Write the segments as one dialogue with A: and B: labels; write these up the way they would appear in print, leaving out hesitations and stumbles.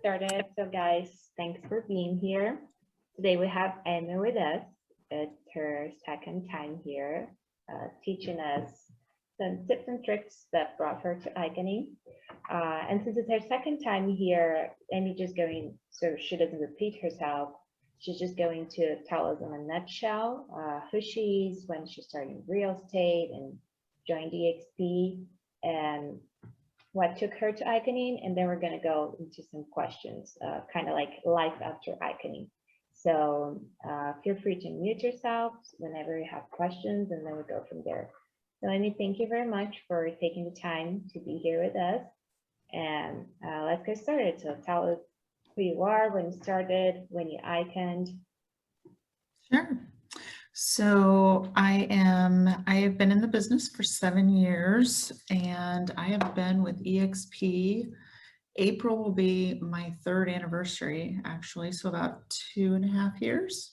A: started. So guys, thanks for being here. Today we have Emma with us. It's her second time here, teaching us some tips and tricks that brought her to iconing. And since it's her second time here, Amy just going, so she doesn't repeat herself, she's just going to tell us in a nutshell who she is, when she started real estate and joined EXP, and what took her to iconing, and then we're going to go into some questions, kind of like life after iconing. So feel free to mute yourselves whenever you have questions, and then we'll go from there. So Amy, thank you very much for taking the time to be here with us. And let's get started. So tell us who you are, when you started, when you iconed.
B: Sure. So I have been in the business for 7 years, and I have been with EXP. April will be my 3rd anniversary, actually, so about 2.5 years.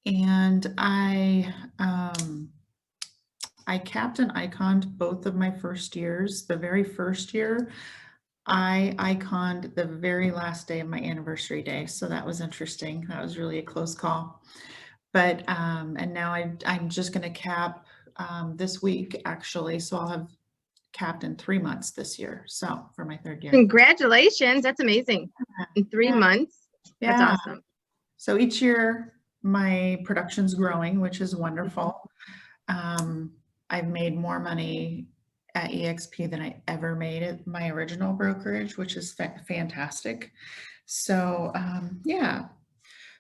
B: And I capped and iconed both of my first years. The very first year, I iconed the very last day of my anniversary day, so that was interesting. That was really a close call. But and now I'm just going to cap this week, actually, so I'll have capped in 3 months this year, so for my 3rd year.
C: Congratulations, that's amazing. In 3 months, that's awesome.
B: So each year my production's growing, which is wonderful. I've made more money at EXP than I ever made at my original brokerage, which is fantastic. So yeah.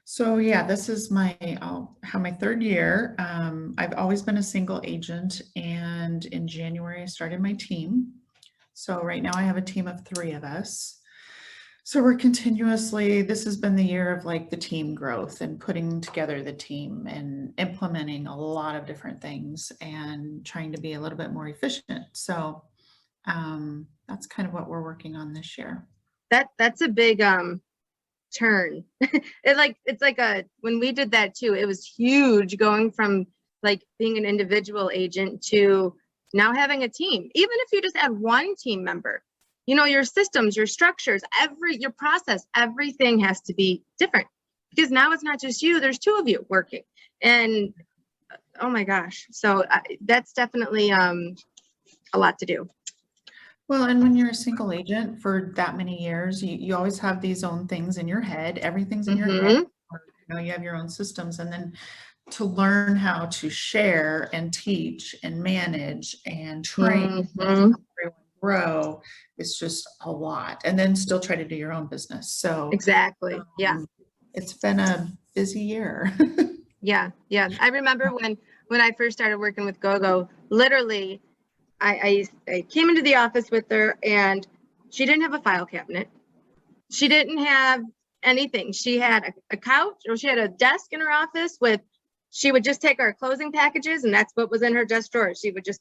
B: So yeah, this is I'll have my 3rd year. I've always been a single agent, and in January I started my team. So right now I have a team of 3 of us. So we're continuously, this has been the year of like the team growth and putting together the team and implementing a lot of different things and trying to be a little bit more efficient. So that's kind of what we're working on this year.
C: That's a big turn. It's like when we did that too, it was huge, going from like being an individual agent to now having a team. Even if you just add 1 team member, you know, your systems, your structures, your process, everything has to be different, because now it's not just you, there's 2 of you working. And oh my gosh, so that's definitely a lot to do.
B: Well, and when you're a single agent for that many years, you always have these own things in your head. Everything's in your head. Or, you know, you have your own systems, and then to learn how to share and teach and manage and train everyone grow is just a lot. And then still try to do your own business. So
C: exactly, yeah,
B: it's been a busy year.
C: yeah. I remember when I first started working with Gogo, literally I came into the office with her, and she didn't have a file cabinet. She didn't have anything. She had a couch, or she had a desk in her office she would just take our closing packages, and that's what was in her desk drawer. She would just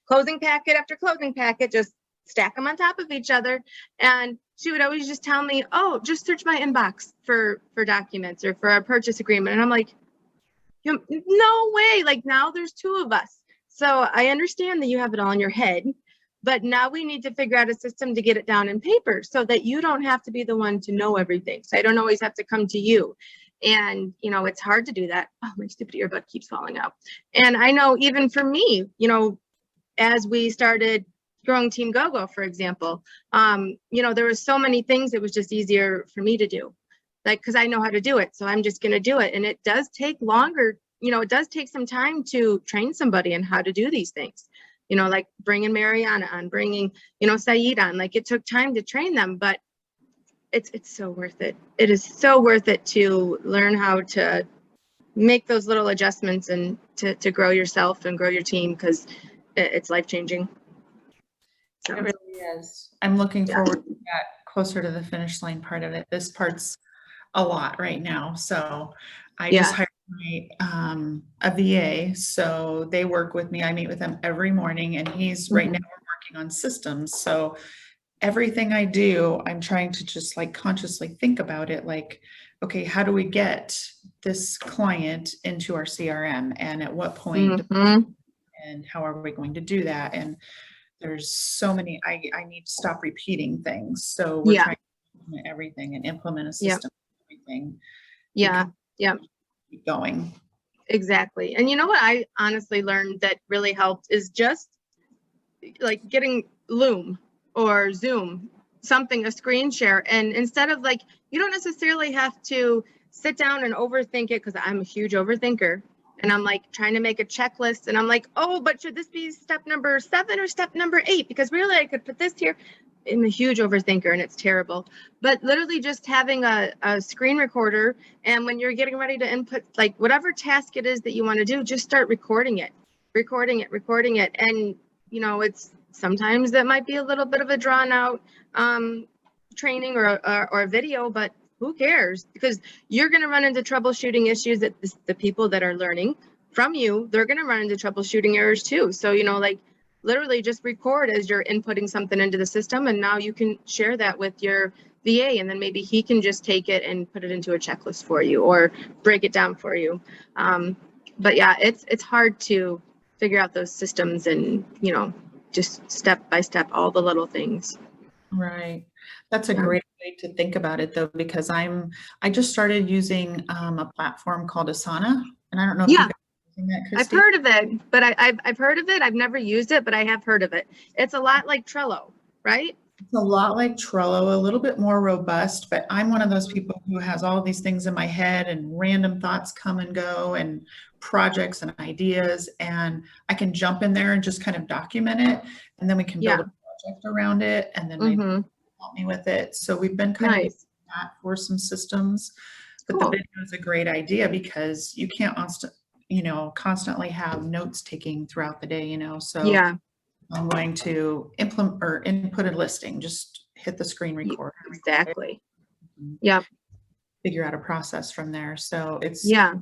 C: closing packet after closing packet, just stack them on top of each other. And she would always just tell me, oh, just search my inbox for documents or for a purchase agreement. And I'm like, no way. Like, now there's 2 of us. So I understand that you have it all in your head, but now we need to figure out a system to get it down in paper so that you don't have to be the one to know everything. So I don't always have to come to you. And, you know, it's hard to do that. Oh, my stupid earbud keeps falling out. And I know even for me, you know, as we started growing Team Gogo, for example, you know, there were so many things it was just easier for me to do, like, because I know how to do it. So I'm just going to do it. And it does take longer. You know, it does take some time to train somebody on how to do these things, you know, like bringing Mariana on, bringing, you know, Saeed on. Like, it took time to train them, but it's so worth it. It is so worth it to learn how to make those little adjustments and to grow yourself and grow your team, because it's life-changing. So.
B: It really is. I'm looking forward to that, closer to the finish line part of it. This part's a lot right now. So I just hired a VA, so they work with me. I meet with them every morning, and he's right now we're working on systems. So everything I do, I'm trying to just like consciously think about it, like, okay, how do we get this client into our CRM, and at what point, and how are we going to do that? And there's so many, I need to stop repeating things. So we're trying everything and implement a
C: Yep.
B: system for everything.
C: Yeah. Yeah.
B: Keep going.
C: Exactly. And you know what I honestly learned that really helped is just like getting Loom or Zoom, something, a screen share. And instead of like, you don't necessarily have to sit down and overthink it, because I'm a huge overthinker. And I'm like trying to make a checklist and I'm like, oh, but should this be step number 7 or step number 8? Because really I could put this here. I'm a huge overthinker and it's terrible. But literally just having a screen recorder, and when you're getting ready to input like whatever task it is that you want to do, just start recording it. And you know, it's sometimes that might be a little bit of a drawn out training or video, but who cares? Because you're going to run into troubleshooting issues that the people that are learning from you, they're going to run into troubleshooting errors too. So, you know, like literally just record as you're inputting something into the system, and now you can share that with your VA, and then maybe he can just take it and put it into a checklist for you or break it down for you. But yeah, it's hard to figure out those systems and, you know, just step by step, all the little things.
B: Right. That's a
C: Yeah.
B: great way to think about it though, because I just started using a platform called Asana, and I don't know if
C: Yeah.
B: you guys are using that,
C: I've
B: Christy.
C: heard of it, but I've heard of it. I've never used it, but I have heard of it. It's a lot like Trello, right?
B: It's a lot like Trello, a little bit more robust, but I'm one of those people who has all these things in my head and random thoughts come and go and projects and ideas, and I can jump in there and just kind of document it, and then we can build
C: Yeah.
B: a project around it, and then maybe
C: Mm-hmm.
B: help me with it. So we've been kind of
C: Nice.
B: using that for some systems, but
C: Cool.
B: the video is a great idea because you can't constantly have notes taking throughout the day, you know, so
C: Yeah.
B: I'm going to implement or input a listing, just hit the screen record.
C: Exactly.
B: And
C: Yep.
B: figure out a process from there. So it's
C: Yeah.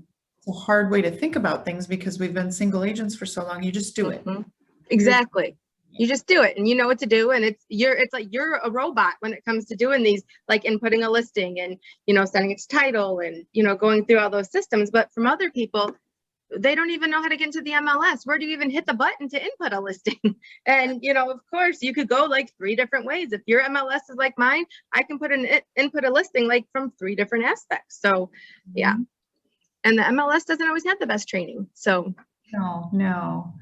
B: a hard way to think about things because we've been single agents for so long. You just do it.
C: Mhm. Exactly. You just do it and you know what to do. And it's like you're a robot when it comes to doing these, like inputting a listing and, you know, setting its title and, you know, going through all those systems. But from other people, they don't even know how to get into the MLS. Where do you even hit the button to input a listing? And, you know, of course you could go like 3 different ways. If your MLS is like mine, I can input a listing like from 3 different aspects. So yeah. And the MLS doesn't always have the best training. So
B: No.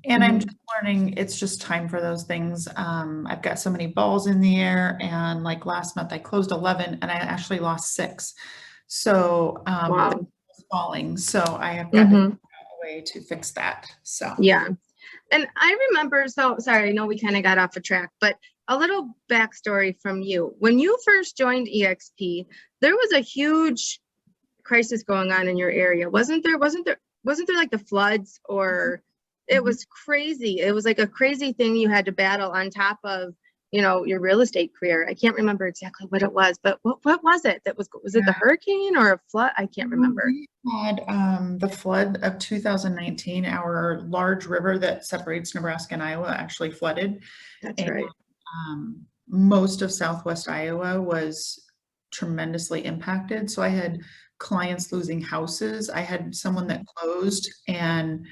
B: And I'm just learning, it's just time for those things. I've got so many balls in the air, and like last month I closed 11 and I actually lost 6. So
C: wow.
B: falling. So I have got to figure out a way to fix that. So
C: Yeah. And I remember, so sorry, I know we kind of got off a track, but a little backstory from you. When you first joined EXP, there was a huge crisis going on in your area. Wasn't there like the floods, or it was crazy. It was like a crazy thing you had to battle on top of, you know, your real estate career. I can't remember exactly what it was, but what was it? Was it the hurricane or a flood? I can't remember.
B: We had the flood of 2019. Our large river that separates Nebraska and Iowa actually flooded.
C: That's right.
B: Most of Southwest Iowa was tremendously impacted. So I had clients losing houses. I had someone that closed, and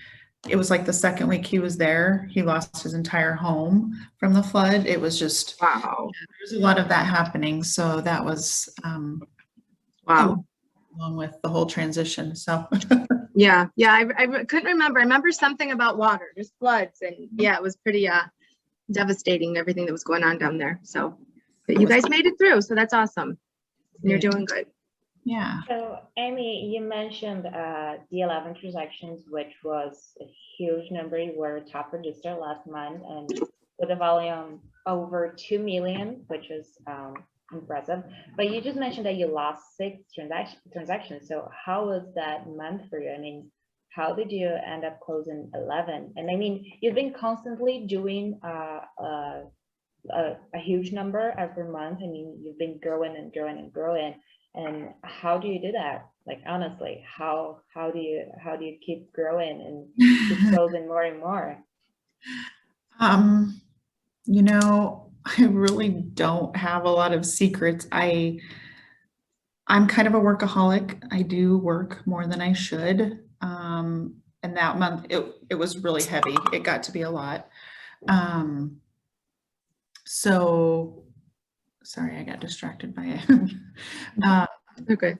B: it was like the second week he was there, he lost his entire home from the flood. It was just,
C: Wow.
B: there's a lot of that happening. So that was
C: Wow.
B: along with the whole transition. So
C: Yeah. I couldn't remember. I remember something about water, just floods, and yeah, it was pretty devastating, everything that was going on down there. So, but you guys made it through, so that's awesome. And you're doing good.
B: yeah.
A: So, Amy, you mentioned the 11 transactions, which was a huge number. You were a top producer last month, and with a volume over 2 million, which is impressive. But you just mentioned that you lost 6 transactions. So, how was that month for you? I mean, how did you end up closing 11? And I mean, you've been constantly doing a huge number every month. I mean, you've been growing and growing and growing. And how do you do that? Like, honestly, how do you keep growing and keep closing more and more?
B: You know, I really don't have a lot of secrets. I'm kind of a workaholic. I do work more than I should. And that month it was really heavy. It got to be a lot. So sorry, I got distracted by it.
C: Okay.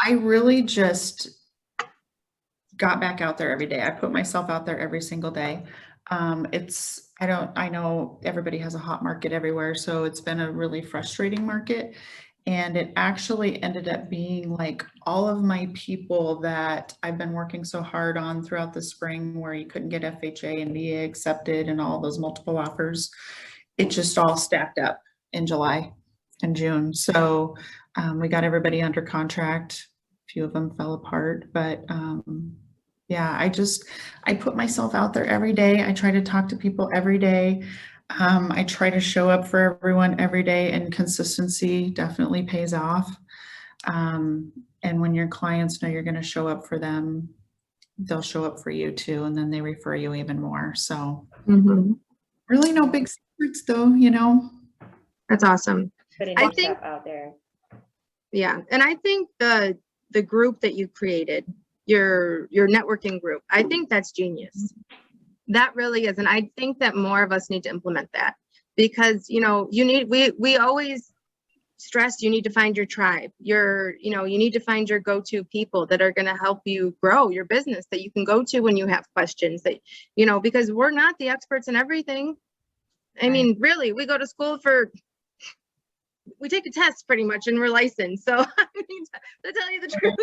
B: I really just got back out there every day. I put myself out there every single day. I know everybody has a hot market everywhere, so it's been a really frustrating market. And it actually ended up being like all of my people that I've been working so hard on throughout the spring, where you couldn't get FHA and VA accepted and all those multiple offers, it just all stacked up in July and June. So we got everybody under contract. A few of them fell apart, but yeah, I put myself out there every day. I try to talk to people every day. I try to show up for everyone every day, and consistency definitely pays off. And when your clients know you're going to show up for them, they'll show up for you too, and then they refer you even more. So really no big secrets though, you know.
C: That's awesome.
A: Putting
C: I
A: yourself
C: think-
A: out there.
C: Yeah. And I think the group that you created, your networking group, I think that's genius. That really is. And I think that more of us need to implement that, because, you know, we always stress, you need to find your tribe, you need to find your go-to people that are going to help you grow your business, that you can go to when you have questions, that, you know, because we're not the experts in everything. I mean, really, we go to school we take a test pretty much and we're licensed. So I mean, to tell you the truth,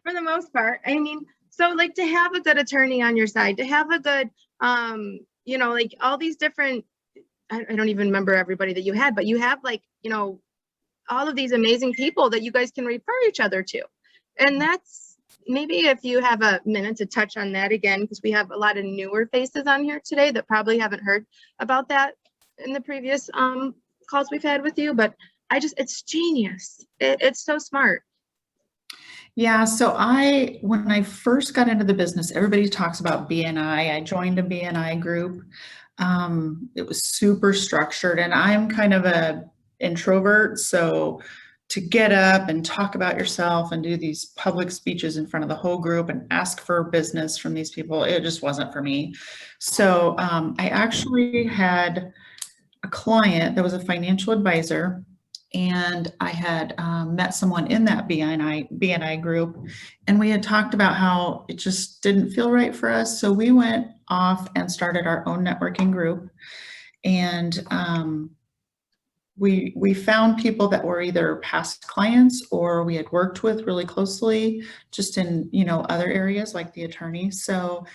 C: for the most part, I mean, so like to have a good attorney on your side, to have a good, you know, like all these different, I don't even remember everybody that you had, but you have like, you know, all of these amazing people that you guys can refer each other to. And that's, maybe if you have a minute to touch on that again, because we have a lot of newer faces on here today that probably haven't heard about that in the previous calls we've had with you, but it's genius. It's so smart.
B: Yeah, so when I first got into the business, everybody talks about BNI. I joined a BNI group. It was super structured, and I'm kind of a introvert, so to get up and talk about yourself and do these public speeches in front of the whole group and ask for business from these people, it just wasn't for me. So I actually had a client that was a financial advisor, and I had met someone in that BNI group, and we had talked about how it just didn't feel right for us. So we went off and started our own networking group, and we found people that were either past clients or we had worked with really closely, just in, you know, other areas like the attorney. So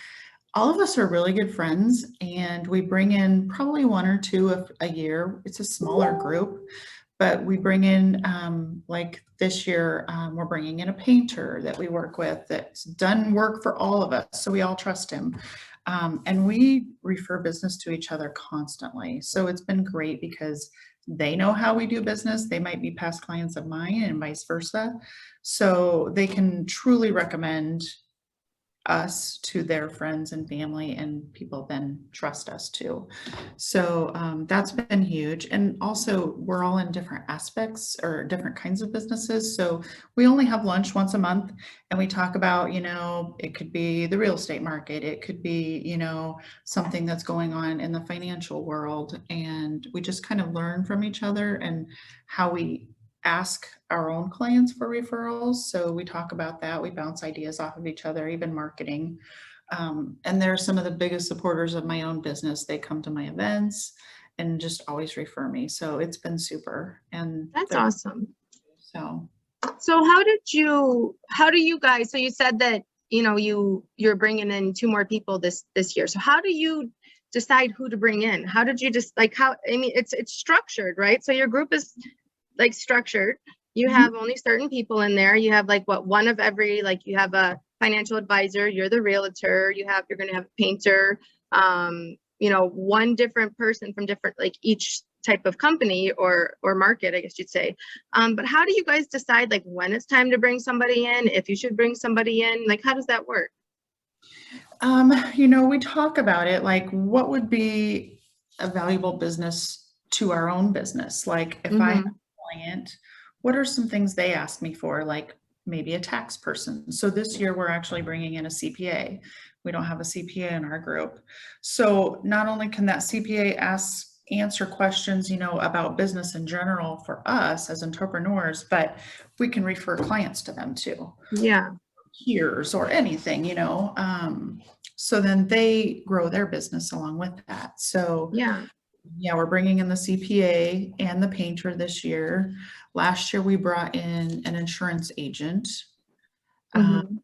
B: all of us are really good friends, and we bring in probably one or two a year. It's a smaller group, but we bring in, like this year, we're bringing in a painter that we work with that's done work for all of us, so we all trust him. And we refer business to each other constantly. So it's been great because they know how we do business. They might be past clients of mine and vice versa. So they can truly recommend us to their friends and family, and people then trust us too. So that's been huge. And also we're all in different aspects or different kinds of businesses. So we only have lunch once a month, and we talk about, you know, it could be the real estate market. It could be, you know, something that's going on in the financial world. And we just kind of learn from each other and how we ask our own clients for referrals. So we talk about that. We bounce ideas off of each other, even marketing. And they're some of the biggest supporters of my own business. They come to my events and just always refer me. So it's been super. And
C: That's awesome.
B: So
C: how do you guys, so you said that, you know, you're bringing in 2 more people this year. So how do you decide who to bring in? How did you just like, I mean, it's structured, right? So your group is like structured. You have only certain people in there. You have like one of every, like you have a financial advisor, you're the realtor, you're going to have a painter, you know, one different person from different, like each type of company or market, I guess you'd say. But how do you guys decide like when it's time to bring somebody in, if you should bring somebody in, like how does that work?
B: You know, we talk about it, like what would be a valuable business to our own business? Like if I have a client, what are some things they ask me for? Like maybe a tax person. So this year we're actually bringing in a CPA. We don't have a CPA in our group. So not only can that CPA ask answer questions, you know, about business in general for us as entrepreneurs, but we can refer clients to them too.
C: Yeah.
B: Peers or anything, you know, so then they grow their business along with that. So
C: Yeah.
B: yeah, we're bringing in the CPA and the painter this year. Last year we brought in an insurance agent.
C: Mhm.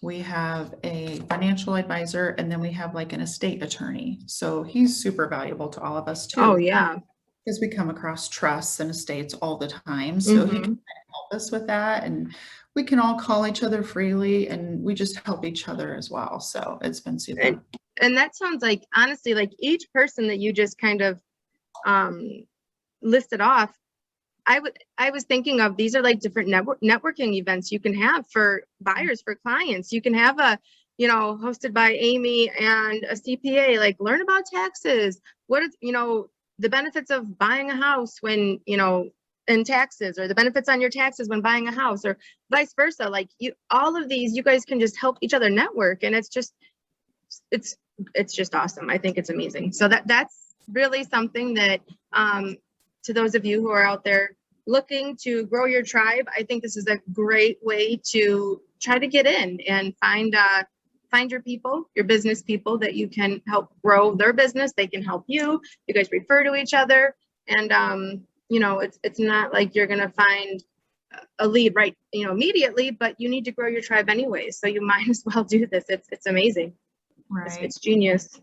B: We have a financial advisor, and then we have like an estate attorney. So he's super valuable to all of us too.
C: Oh, yeah.
B: Because we come across trusts and estates all the time. So he can
C: Mhm.
B: help us with that, and we can all call each other freely, and we just help each other as well. So it's been super.
C: And that sounds like, honestly, like each person that you just kind of listed off, I was thinking of, these are like different networking events you can have for buyers, for clients. You can have a, you know, hosted by Amy and a CPA, like learn about taxes. What is, you know, the benefits of buying a house when, you know, in taxes, or the benefits on your taxes when buying a house, or vice versa. Like you, all of these, you guys can just help each other network. And it's just, it's just awesome. I think it's amazing. So that's really something that, to those of you who are out there looking to grow your tribe, I think this is a great way to try to get in and find your people, your business people that you can help grow their business. They can help you. You guys refer to each other, and you know, it's not like you're gonna find a lead right, you know, immediately, but you need to grow your tribe anyway. So you might as well do this. It's amazing.
B: Right.
C: It's genius.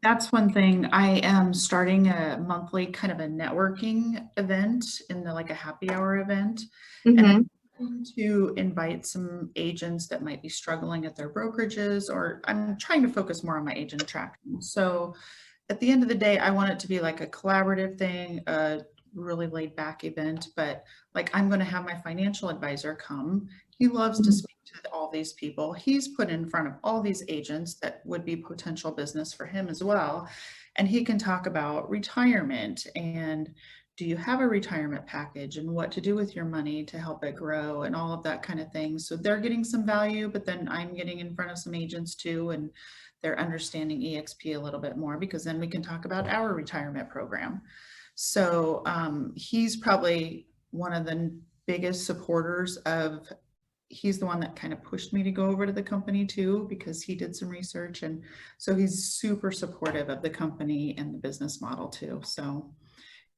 B: That's one thing. I am starting a monthly kind of a networking event in the, like a happy hour event. And
C: Mhm.
B: I'm trying to invite some agents that might be struggling at their brokerages, or I'm trying to focus more on my agent attraction. So at the end of the day, I want it to be like a collaborative thing, a really laid back event, but like I'm going to have my financial advisor come. He loves to speak to all these people. He's put in front of all these agents that would be potential business for him as well. And he can talk about retirement, and do you have a retirement package, and what to do with your money to help it grow, and all of that kind of thing. So they're getting some value, but then I'm getting in front of some agents too, and they're understanding EXP a little bit more, because then we can talk about our retirement program. So he's probably one of the biggest supporters of, he's the one that kind of pushed me to go over to the company too, because he did some research. And so he's super supportive of the company and the business model too. So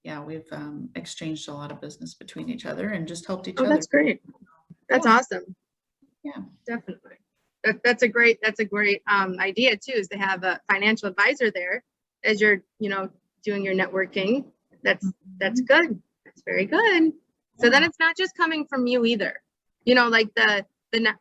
B: yeah, we've exchanged a lot of business between each other and just helped each
C: Oh,
B: other.
C: that's great. That's awesome.
B: Yeah,
C: Definitely. That's a great idea too, is to have a financial advisor there as you're, you know, doing your networking. That's good. That's very good. So then it's not just coming from you either. You know, like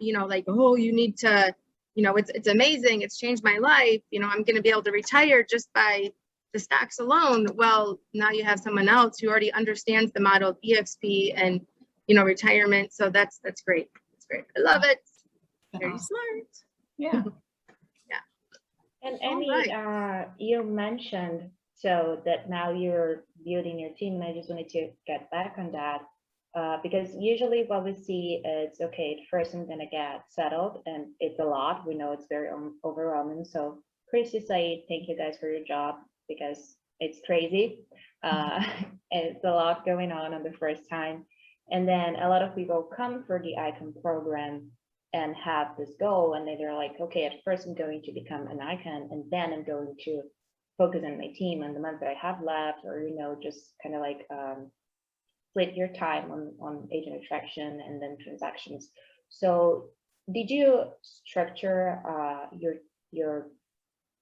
C: you know, like, oh, you need to, you know, it's amazing. It's changed my life. You know, I'm going to be able to retire just by the stocks alone. Well, now you have someone else who already understands the model of EXP and, you know, retirement. So that's great. That's great. I love it. Very smart.
B: yeah.
A: And
C: All
A: Amy, you mentioned so that now you're building your team, and I just wanted to get back on that because usually what we see is, okay, at first I'm gonna get settled, and it's a lot. We know it's very overwhelming. So Christy say thank you guys for your job, because it's crazy. It's a lot going on the first time. And then a lot of people come for the icon program and have this goal, and they're like, okay, at first I'm going to become an icon, and then I'm going to focus on my team and the month that I have left, or, you know, just kind of like split your time on agent attraction and then transactions. So did you structure your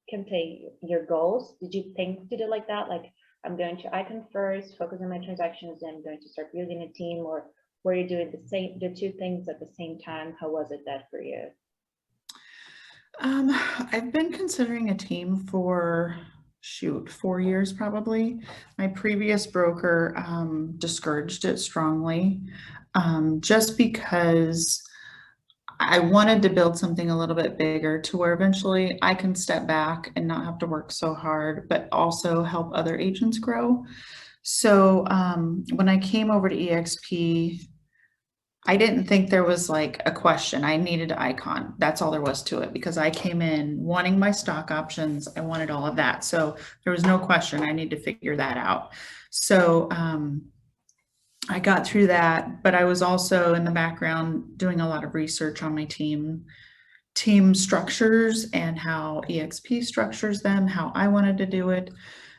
A: campaign, your goals? Did you think to do like that? Like, I'm going to icon first, focus on my transactions, then I'm going to start building a team, or were you doing the two things at the same time? How was it that for you?
B: I've been considering a team for 4 years probably. My previous broker discouraged it strongly, just because I wanted to build something a little bit bigger to where eventually I can step back and not have to work so hard, but also help other agents grow. So when I came over to EXP, I didn't think there was like a question. I needed an icon. That's all there was to it because I came in wanting my stock options. I wanted all of that. So there was no question. I need to figure that out. So I got through that, but I was also in the background doing a lot of research on my team structures and how EXP structures them, how I wanted to do it.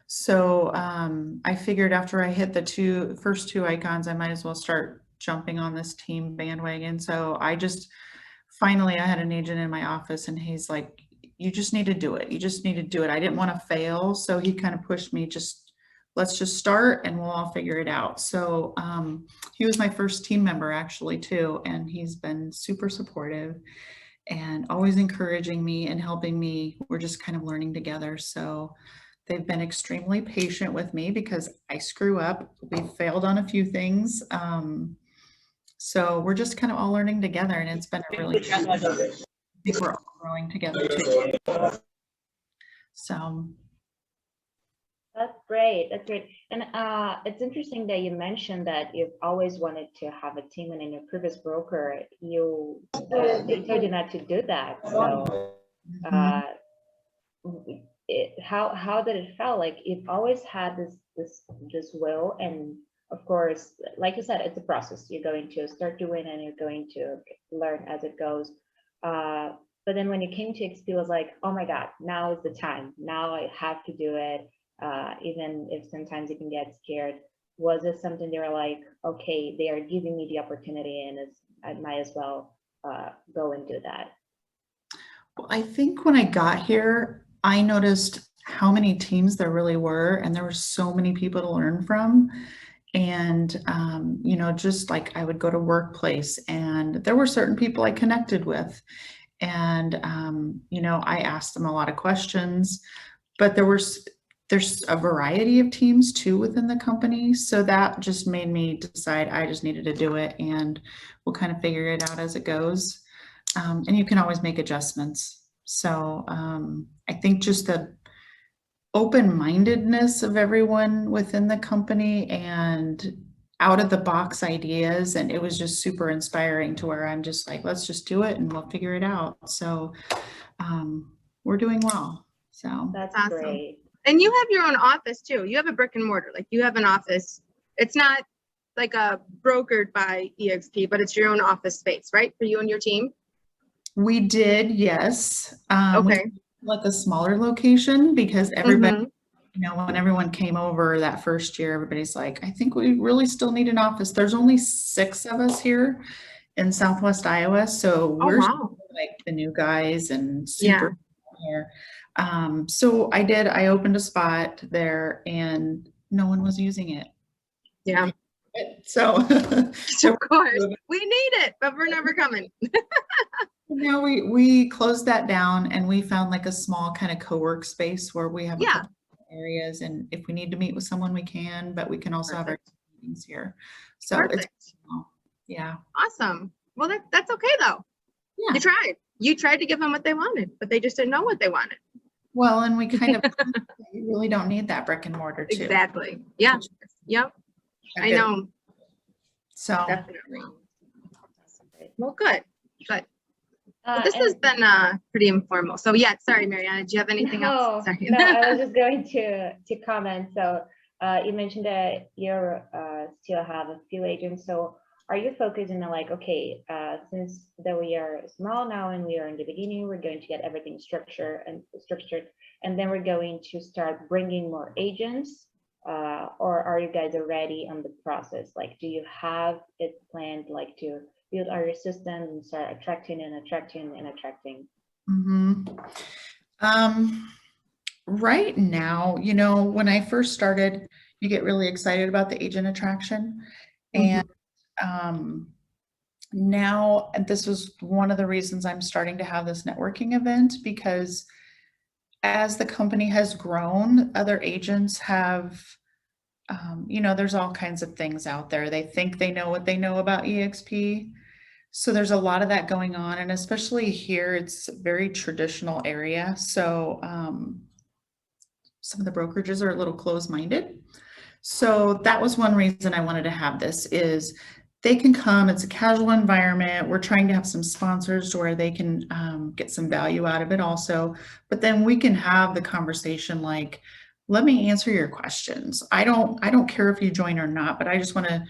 B: So I figured after I hit the first two icons, I might as well start jumping on this team bandwagon. So I had an agent in my office and he's like, you just need to do it. You just need to do it. I didn't want to fail. So he kind of pushed me, let's just start and we'll all figure it out. So he was my first team member actually too. And he's been super supportive and always encouraging me and helping me. We're just kind of learning together. So they've been extremely patient with me because I screw up. We failed on a few things. So we're just kind of all learning together and it's been a really, I think we're all growing together too. So.
A: That's great. That's great. And it's interesting that you mentioned that you've always wanted to have a team, and in your previous broker, they told you not to do that. So how did it feel? Like you've always had this will, and of course, like you said, it's a process. You're going to start doing and you're going to learn as it goes. But then when you came to XP, it was like, oh my God, now is the time. Now I have to do it. Even if sometimes you can get scared. Was it something they were like, okay, they are giving me the opportunity and I might as well go and do that?
B: Well, I think when I got here, I noticed how many teams there really were, and there were so many people to learn from. And, just like I would go to workplace and there were certain people I connected with and, I asked them a lot of questions, but there's a variety of teams too within the company. So that just made me decide I just needed to do it and we'll kind of figure it out as it goes. And you can always make adjustments. So I think just the open-mindedness of everyone within the company and out of the box ideas. And it was just super inspiring to where I'm just like, let's just do it and we'll figure it out. So we're doing well. So
A: that's
C: awesome.
A: Great.
C: And you have your own office too. You have a brick and mortar, like you have an office. It's not like a brokered by EXP, but it's your own office space, right? For you and your team?
B: We did, yes.
C: Okay.
B: Like a smaller location because everybody, when everyone came over that first year, everybody's like, I think we really still need an office. There's only 6 of us here in Southwest Iowa. So we're like the new guys and super here. So I opened a spot there and no one was using it.
C: Yeah.
B: So
C: of course we need it, but we're never coming.
B: Now we closed that down and we found like a small kind of co-work space where we have a couple areas, and if we need to meet with someone we can, but we can also have our meetings here. So it's awesome.
C: Well, that's okay though. Yeah. You tried to give them what they wanted, but they just didn't know what they wanted.
B: Well, and we kind of you really don't need that brick and mortar too.
C: Exactly. Yeah. Yep. I know.
B: So
C: definitely. Well, good. This has been pretty informal. So yeah, sorry, Mariana, do you have anything else? Sorry.
A: No, I was just going to comment. So you mentioned that you still have a few agents. So are you focusing on like, okay, since that we are small now and we are in the beginning, we're going to get everything structured, and then we're going to start bringing more agents, or are you guys already on the process? Like, do you have it planned, like to build our system and start attracting and attracting and attracting?
B: Right now, when I first started, you get really excited about the agent attraction. And now this was one of the reasons I'm starting to have this networking event, because as the company has grown, other agents have, there's all kinds of things out there. They think they know what they know about EXP. So there's a lot of that going on. And especially here, it's a very traditional area. So some of the brokerages are a little closed-minded. So that was one reason I wanted to have this, is they can come. It's a casual environment. We're trying to have some sponsors to where they can get some value out of it also. But then we can have the conversation like, let me answer your questions. I don't care if you join or not, but I just want to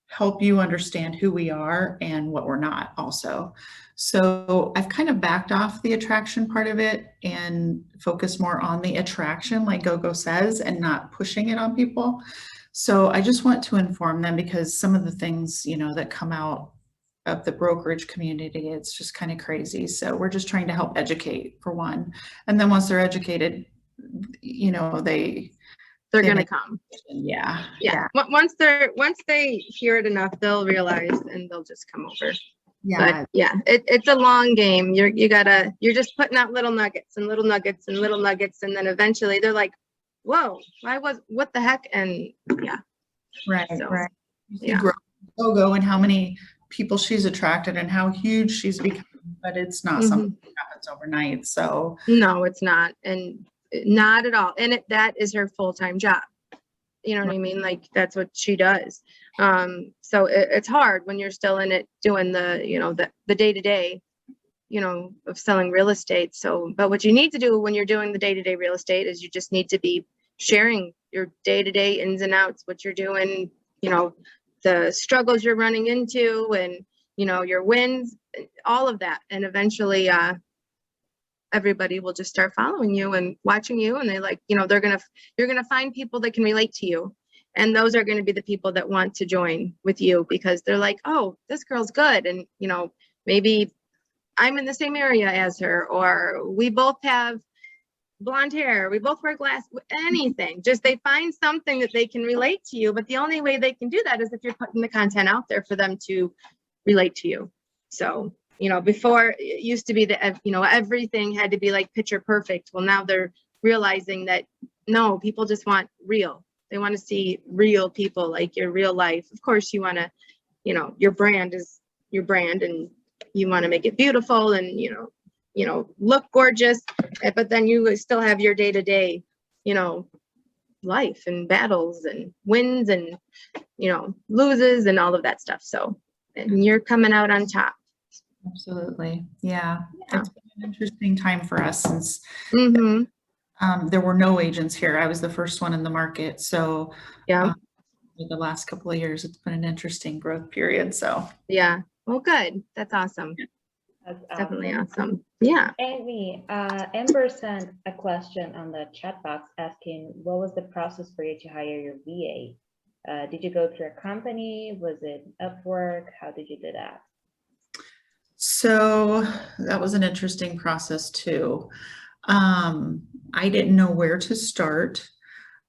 B: help you understand who we are and what we're not also. So I've kind of backed off the attraction part of it and focused more on the attraction, like Gogo says, and not pushing it on people. So I just want to inform them because some of the things, you know, that come out of the brokerage community, it's just kind of crazy. So we're just trying to help educate for one. And then once they're educated, you know,
C: they're
B: they
C: going to
B: make-
C: come.
B: yeah.
C: Yeah. Once they hear it enough, they'll realize and they'll just come over.
B: Yeah.
C: But yeah, it's a long game. You're just putting out little nuggets and little nuggets and little nuggets. And then eventually they're like, whoa, what the heck? And yeah.
B: Right.
C: So,
B: Right. You see
C: yeah.
B: growth in Gogo and how many people she's attracted and how huge she's become, but it's not something that happens overnight. So
C: No, it's not. And not at all. And that is her full-time job. You know what I mean? Like that's what she does. So it's hard when you're still in it doing the, you know, the day-to-day, you know, of selling real estate. So, but what you need to do when you're doing the day-to-day real estate is you just need to be sharing your day-to-day ins and outs, what you're doing, you know, the struggles you're running into and, you know, your wins, all of that. And eventually, everybody will just start following you and watching you. And they like, you know, you're going to find people that can relate to you. And those are going to be the people that want to join with you because they're like, oh, this girl's good. And, you know, maybe I'm in the same area as her, or we both have blonde hair, we both wear glasses, anything. Just they find something that they can relate to you. But the only way they can do that is if you're putting the content out there for them to relate to you. So, you know, before it used to be that, you know, everything had to be like picture perfect. Well, now they're realizing that no, people just want real. They want to see real people, like your real life. Of course, you want to, you know, your brand is your brand and you want to make it beautiful and, you know, look gorgeous, but then you still have your day-to-day, you know, life and battles and wins and, you know, loses and all of that stuff. So, and you're coming out on top.
B: absolutely. Yeah.
C: Yeah.
B: It's been an interesting time for us since there were no agents here. I was the first one in the market. So
C: Yeah.
B: for the last couple of years, it's been an interesting growth period. So
C: Yeah. Well, good. That's awesome.
A: That's
C: Definitely awesome. Yeah.
A: Amy, Amber sent a question on the chat box asking, what was the process for you to hire your VA? Did you go through a company? Was it Upwork? How did you do that?
B: So that was an interesting process too. I didn't know where to start.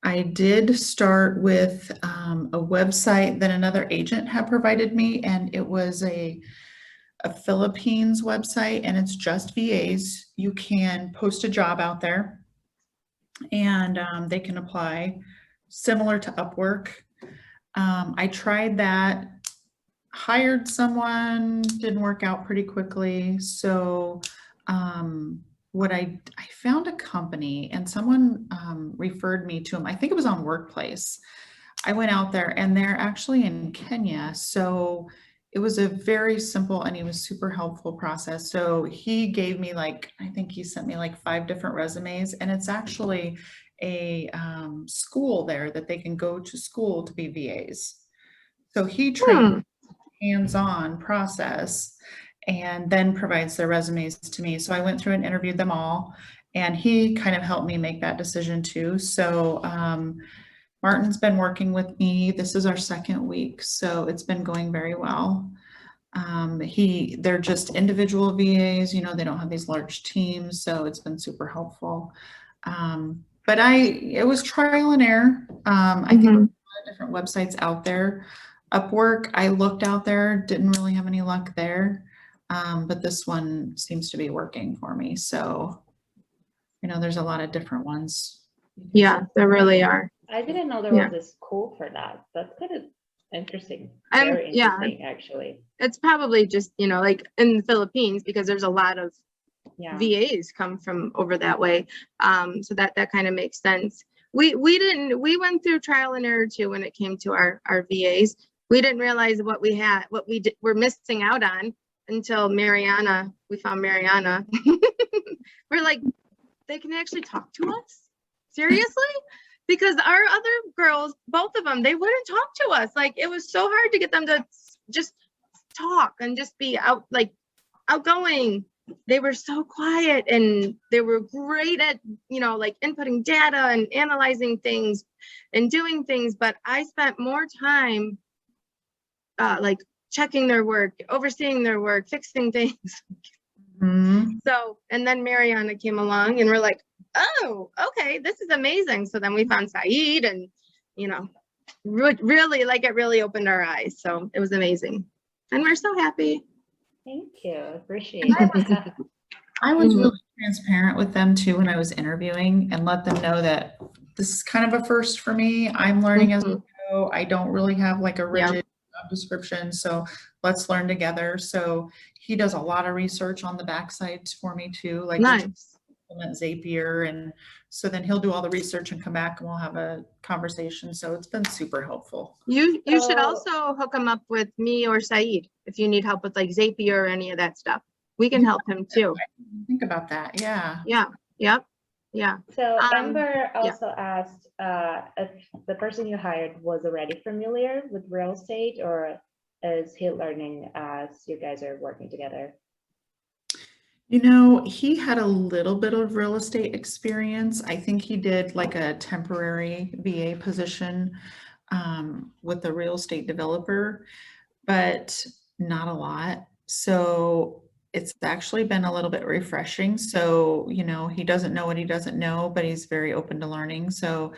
B: I did start with a website that another agent had provided me, and it was a Philippines website, and it's just VAs. You can post a job out there, and they can apply, similar to Upwork. I tried that, hired someone, didn't work out pretty quickly. So what I found a company and someone referred me to them. I think it was on Workplace. I went out there and they're actually in Kenya. So it was a very simple and he was super helpful process. So he gave me like, I think he sent me like 5 different resumes, and it's actually a school there that they can go to school to be VAs. So he trained hands-on process and then provides their resumes to me. So I went through and interviewed them all, and he kind of helped me make that decision too. So Martin's been working with me. This is our 2nd week, so it's been going very well. They're just individual VAs, you know, they don't have these large teams, so it's been super helpful. But it was trial and error. I think there's a lot of different websites out there. Upwork, I looked out there, didn't really have any luck there. But this one seems to be working for me. So, you know, there's a lot of different ones.
C: Yeah, there really are.
A: I didn't know there was a school for that. That's kind of interesting. Very interesting, actually.
C: It's probably just, you know, like in the Philippines, because there's a lot of VAs come from over that way. So that kind of makes sense. We went through trial and error too when it came to our VAs. we didn't realize what we had, what were missing out on until we found Mariana. We're like, they can actually talk to us? Seriously? Because our other girls, both of them, they wouldn't talk to us. Like, it was so hard to get them to just talk and just be outgoing. They were so quiet, and they were great at, like inputting data and analyzing things and doing things. But I spent more time like checking their work, overseeing their work, fixing things.
B: Mhm.
C: So, and then Mariana came along and we're like, oh, okay, this is amazing. So then we found Saeed, and, really, like, it really opened our eyes. So it was amazing. And we're so happy.
A: Thank you. Appreciate it.
B: I was really transparent with them too when I was interviewing, and let them know that this is kind of a first for me. I'm learning as we go. I don't really have like a rigid job description, so let's learn together. So he does a lot of research on the backside for me too, like
C: Nice.
B: Zapier, and so then he'll do all the research and come back and we'll have a conversation. So it's been super helpful.
C: You should also hook him up with me or Saeed if you need help with like Zapier or any of that stuff. We can help him too.
B: Think about that. Yeah.
C: Yeah. Yep. Yeah.
A: So Amber also asked if the person you hired was already familiar with real estate, or is he learning as you guys are working together?
B: He had a little bit of real estate experience. I think he did like a temporary VA position with a real estate developer, but not a lot. So it's actually been a little bit refreshing. So, he doesn't know what he doesn't know, but he's very open to learning. So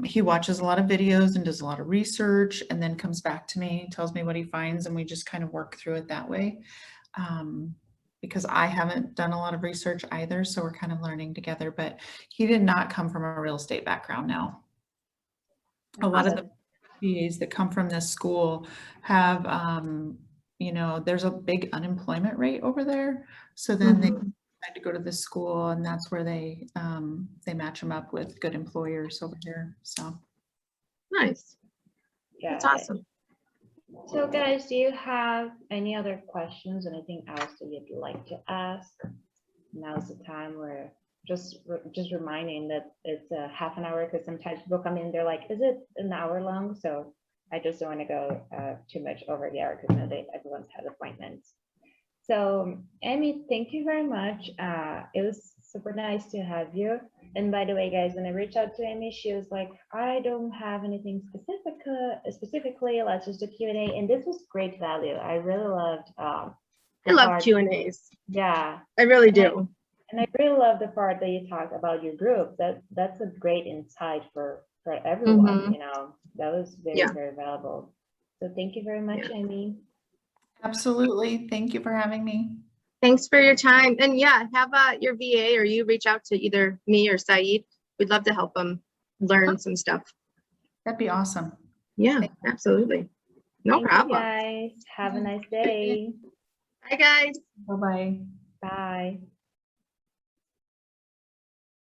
B: he watches a lot of videos and does a lot of research, and then comes back to me, tells me what he finds, and we just kind of work through it that way. Because I haven't done a lot of research either, so we're kind of learning together, but he did not come from a real estate background now. A lot of the VAs that come from this school have, there's a big unemployment rate over there. So then they decide to go to this school, and that's where they match them up with good employers over here. So
C: nice.
A: Yeah.
C: That's awesome.
A: So guys, do you have any other questions, anything else that you'd like to ask? Now's the time. We're just reminding that it's a half an hour, because sometimes people come in, they're like, is it an hour long? So I just don't want to go too much over the hour, because everyone's had appointments. So Amy, thank you very much. It was super nice to have you. And by the way, guys, when I reached out to Amy, she was like, I don't have anything specifically, let's just do Q&A. And this was great value. I really loved
C: I love Q&As.
A: Yeah,
C: I really do.
A: And I really love the part that you talked about your group. That's a great insight for everyone. That was very valuable. So thank you very much, Amy.
B: absolutely. Thank you for having me.
C: Thanks for your time. And have your VA or you reach out to either me or Saeed. We'd love to help them learn some stuff.
B: That'd be awesome.
C: Yeah, absolutely. No problem.
A: Thank you guys. Have a nice day.
C: Bye, guys.
B: Bye-bye.
A: Bye.